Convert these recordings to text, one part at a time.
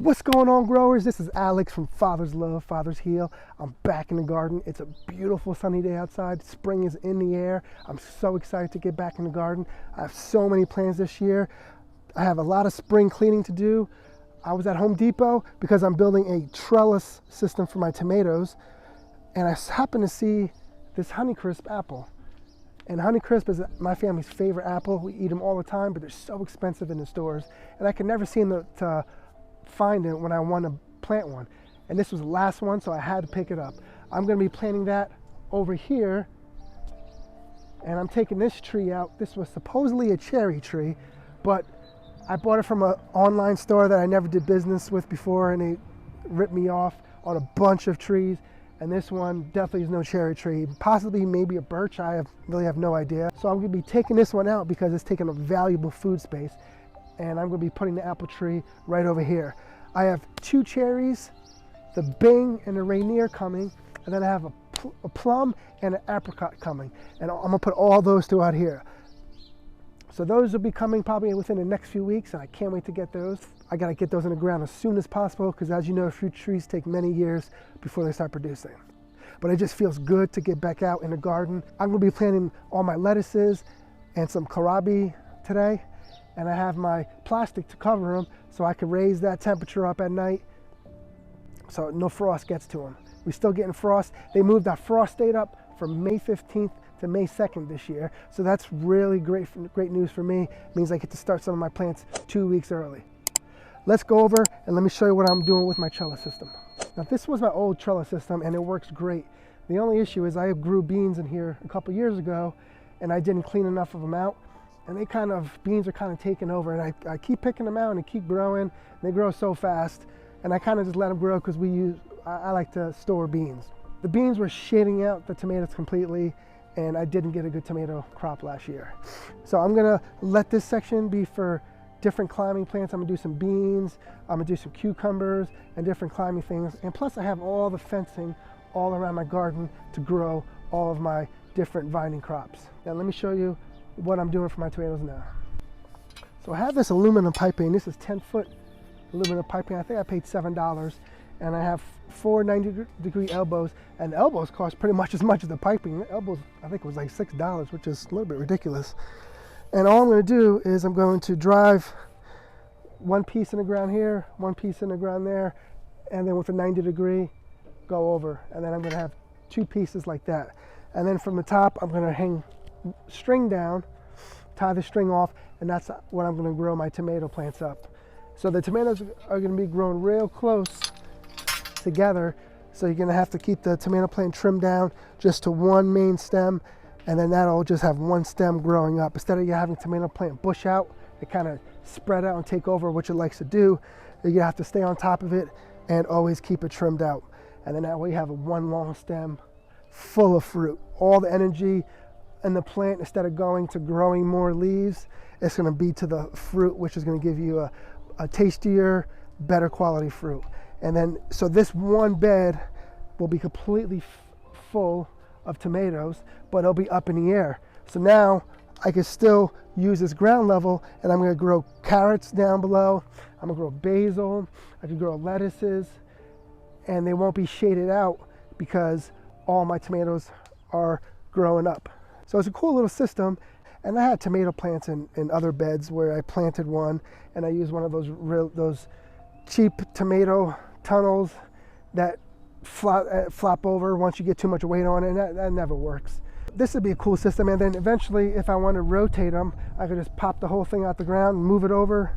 What's going on, growers? This is Alex from Father's Love, Father's Heal. I'm back in the garden. It's a beautiful sunny day outside. Spring is in the air. I'm so excited to get back in the garden. I have so many plans this year. I have a lot of spring cleaning to do. I was at Home Depot because I'm building a trellis system for my tomatoes, and I happened to see this Honeycrisp apple. And Honeycrisp is my family's favorite apple. We eat them all the time, but they're so expensive in the stores, and I can never seem to find it when I want to plant one. And this was the last one, so I had to pick it up. I'm going to be planting that over here, and I'm taking this tree out. This was supposedly a cherry tree, but I bought it from an online store that I never did business with before, and they ripped me off on a bunch of trees. And this one definitely is no cherry tree. Possibly maybe a birch. I really have no idea. So I'm going to be taking this one out because it's taking a valuable food space, and I'm going to be putting the apple tree right over here. I have two cherries, the Bing and the Rainier coming, and then I have a plum and an apricot coming, and I'm going to put all those two out here. So those will be coming probably within the next few weeks, and I can't wait to get those. I got to get those in the ground as soon as possible because, as you know, fruit trees take many years before they start producing. But it just feels good to get back out in the garden. I'm going to be planting all my lettuces and some kohlrabi today, and I have my plastic to cover them so I can raise that temperature up at night so no frost gets to them. We're still getting frost. They moved our frost date up from May 15th to May 2nd this year, so that's really great news for me. It means I get to start some of my plants 2 weeks early. Let's go over and let me show you what I'm doing with my trellis system. Now, this was my old trellis system, and it works great. The only issue is I grew beans in here a couple years ago, and I didn't clean enough of them out, and beans are kind of taking over, and I keep picking them out and they keep growing, and they grow so fast, and I kind of just let them grow because I like to store beans. The beans were shading out the tomatoes completely, and I didn't get a good tomato crop last year. So I'm gonna let this section be for different climbing plants. I'm gonna do some beans, I'm gonna do some cucumbers and different climbing things. And plus I have all the fencing all around my garden to grow all of my different vining crops. Now let me show you what I'm doing for my tomatoes now. So I have this aluminum piping. This is 10-foot aluminum piping. I think I paid $7. And I have 4 90-degree elbows, and the elbows cost pretty much as much as the piping. The elbows, I think, was like $6, which is a little bit ridiculous. And all I'm going to do is I'm going to drive one piece in the ground here, one piece in the ground there, and then with a 90-degree, go over. And then I'm going to have 2 pieces like that. And then from the top, I'm going to hang string down, tie the string off, and that's what I'm going to grow my tomato plants up. So the tomatoes are going to be grown real close together, so you're going to have to keep the tomato plant trimmed down just to one main stem, and then that'll just have one stem growing up. Instead of you having tomato plant bush out, it kind of spread out and take over, which it likes to do. You're going to have to stay on top of it and always keep it trimmed out, and then that way you have one long stem full of fruit. All the energy in the plant, instead of going to growing more leaves, it's going to be to the fruit, which is going to give you a tastier, better quality fruit. And then, so this one bed will be completely full of tomatoes, but it'll be up in the air. So now I can still use this ground level, and I'm going to grow carrots down below. I'm going to grow basil. I can grow lettuces, and they won't be shaded out because all my tomatoes are growing up. So it's a cool little system. And I had tomato plants in other beds where I planted one, and I used one of those cheap tomato tunnels that flop over once you get too much weight on it, and that never works. This would be a cool system, and then eventually if I want to rotate them, I could just pop the whole thing out the ground, move it over,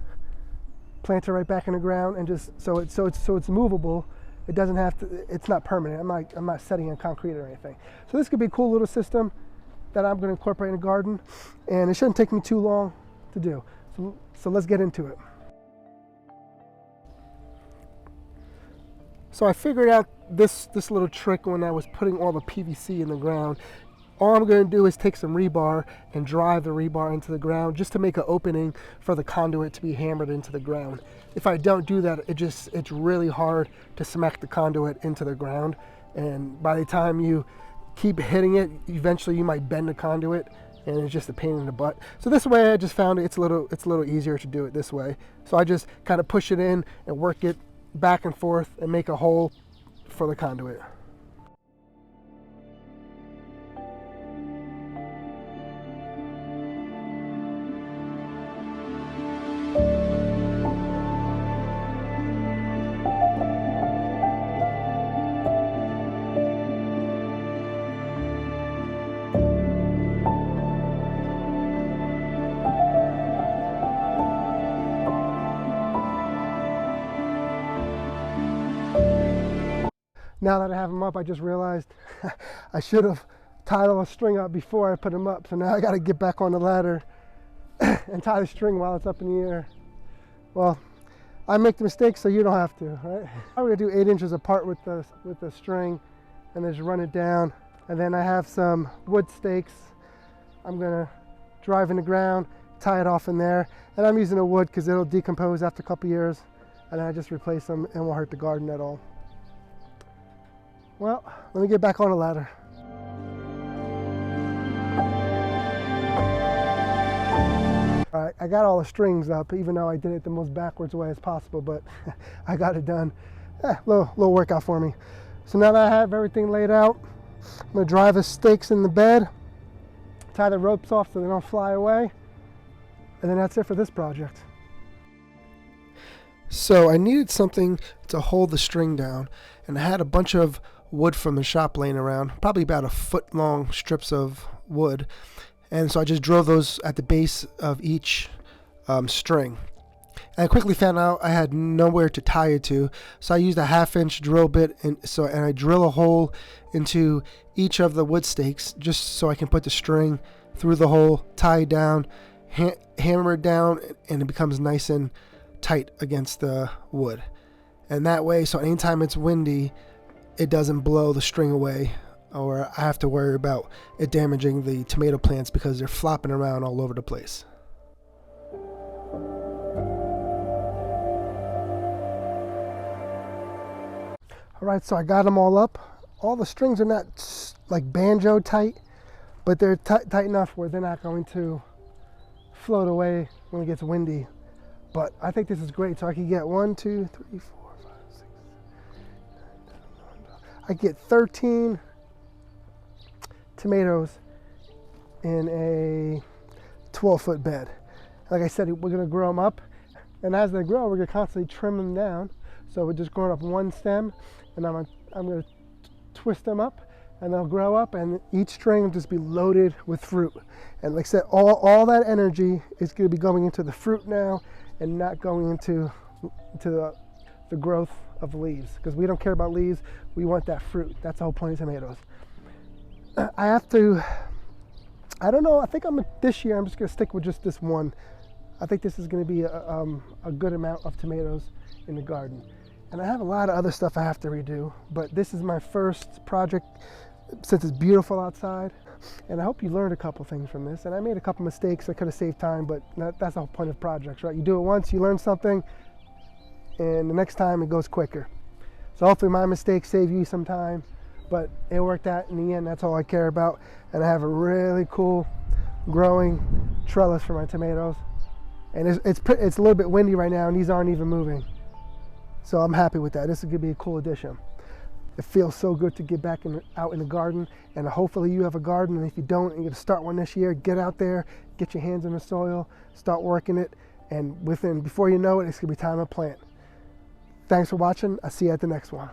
plant it right back in the ground, and just so it's movable. It doesn't have to, it's not permanent. I'm not setting in concrete or anything. So this could be a cool little system that I'm going to incorporate in the garden, and it shouldn't take me too long to do. So let's get into it. So I figured out this little trick when I was putting all the PVC in the ground. All I'm going to do is take some rebar and drive the rebar into the ground just to make an opening for the conduit to be hammered into the ground. If I don't do that, it's really hard to smack the conduit into the ground, and by the time you keep hitting it, eventually you might bend the conduit, and it's just a pain in the butt. So this way I just found it's a little easier to do it this way. So I just kind of push it in and work it back and forth and make a hole for the conduit. Now that I have them up, I just realized I should have tied all the string up before I put them up. So now I got to get back on the ladder and tie the string while it's up in the air. Well, I make the mistake so you don't have to, right? I'm going to do 8 inches apart with the string and just run it down. And then I have some wood stakes. I'm going to drive in the ground, tie it off in there. And I'm using a wood because it'll decompose after a couple years. And I just replace them and won't hurt the garden at all. Well, let me get back on the ladder. All right, I got all the strings up, even though I did it the most backwards way as possible, but I got it done. Little workout for me. So now that I have everything laid out, I'm gonna drive the stakes in the bed, tie the ropes off so they don't fly away, and then that's it for this project. So I needed something to hold the string down, and I had a bunch of wood from the shop laying around, probably about a foot long strips of wood, and so I just drove those at the base of each string. And I quickly found out I had nowhere to tie it to, so I used a 1/2-inch drill bit, and I drill a hole into each of the wood stakes just so I can put the string through the hole, tie it down, hammer it down, and it becomes nice and tight against the wood. And that way, so anytime it's windy, it doesn't blow the string away, or I have to worry about it damaging the tomato plants because they're flopping around all over the place. All right, so I got them all up. All the strings are not like banjo tight, but they're tight enough where they're not going to float away when it gets windy. But I think this is great. So I can get 1, 2, 3, 4, 5, 6, 7, 8, 9, 10, 11, 12. I get 13 tomatoes in a 12-foot bed. Like I said, we're gonna grow them up, and as they grow, we're gonna constantly trim them down. So we're just growing up one stem, and I'm gonna twist them up, and they'll grow up, and each string will just be loaded with fruit. And like I said, all that energy is gonna be going into the fruit now, and not going into the growth of leaves, because we don't care about leaves. We want that fruit. That's the whole point of tomatoes. I don't know, I think this year I'm just gonna stick with just this one. I think this is gonna be a good amount of tomatoes in the garden. And I have a lot of other stuff I have to redo, but this is my first project since it's beautiful outside. And I hope you learned a couple things from this. And I made a couple mistakes. I could have saved time, but that's the whole point of projects, right? You do it once, you learn something, and the next time it goes quicker. So hopefully my mistakes save you some time, but it worked out in the end. That's all I care about. And I have a really cool growing trellis for my tomatoes. And it's a little bit windy right now, and these aren't even moving. So I'm happy with that. This is gonna be a cool addition. It feels so good to get back out in the garden, and hopefully you have a garden, and if you don't, and you're gonna start one this year, get out there, get your hands in the soil, start working it, and before you know it, it's gonna be time to plant. Thanks for watching. I'll see you at the next one.